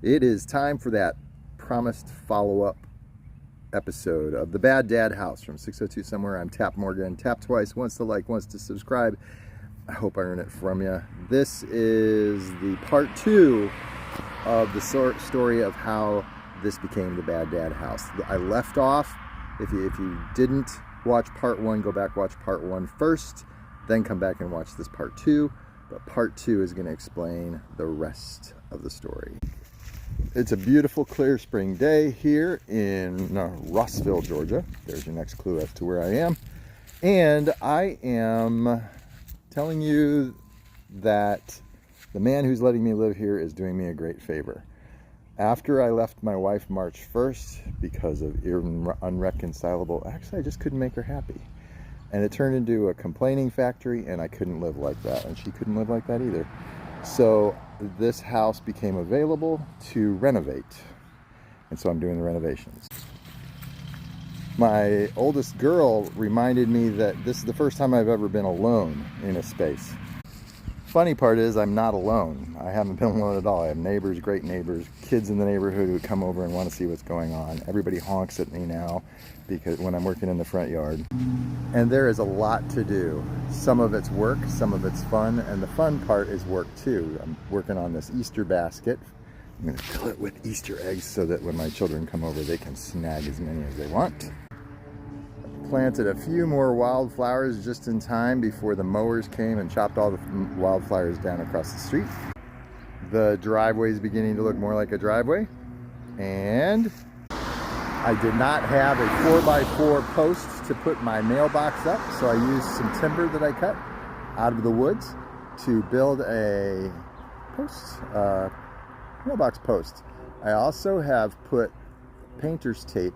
It is time for that promised follow-up episode of The Bad Dad House from 602 Somewhere. I'm Tap Morgan. Tap twice, once to like, once to subscribe. I hope I earn it from you. This is the part 2 of the story of how this became The Bad Dad House. I left off, if you didn't watch part 1, go back, watch part 1 first, then come back and watch this part 2. But part 2 is going to explain the rest of the story. It's a beautiful, clear spring day here in Rossville, Georgia. There's your next clue as to where I am. And I am telling you that the man who's letting me live here is doing me a great favor. After I left my wife March 1st because of unreconcilable, actually I just couldn't make her happy. And it turned into a complaining factory, and I couldn't live like that, and she couldn't live like that either. So this house became available to renovate, and so I'm doing the renovations. My oldest girl reminded me that this is the first time I've ever been alone in a space. Funny part is I'm not alone. I haven't been alone at all. I have neighbors, great neighbors, kids in the neighborhood who come over and want to see what's going on. Everybody honks at me now because when I'm working in the front yard. And there is a lot to do. Some of it's work, some of it's fun, and the fun part is work too. I'm working on this Easter basket. I'm going to fill it with Easter eggs so that when my children come over they can snag as many as they want. Planted a few more wildflowers just in time before the mowers came and chopped all the wildflowers down across the street. The driveway is beginning to look more like a driveway, and I did not have a 4x4 post to put my mailbox up, so I used some timber that I cut out of the woods to build a post, mailbox post. I also have put painter's tape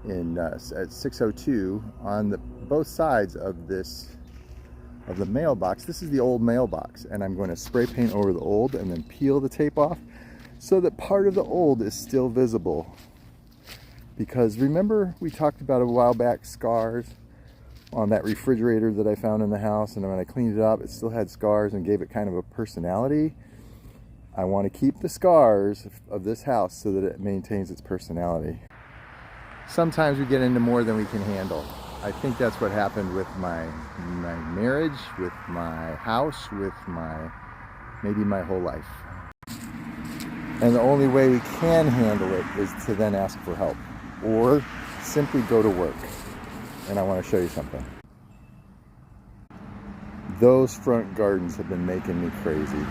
at 602 on both sides of the mailbox. This is the old mailbox, and I'm going to spray paint over the old and then peel the tape off so that part of the old is still visible. Because remember we talked about a while back scars on that refrigerator that I found in the house, and when I cleaned it up it still had scars and gave it kind of a personality. I want to keep the scars of this house so that it maintains its personality. Sometimes we get into more than we can handle. I think that's what happened with my marriage, with my house, with maybe my whole life. And the only way we can handle it is to then ask for help or simply go to work. And I want to show you something. Those front gardens have been making me crazy.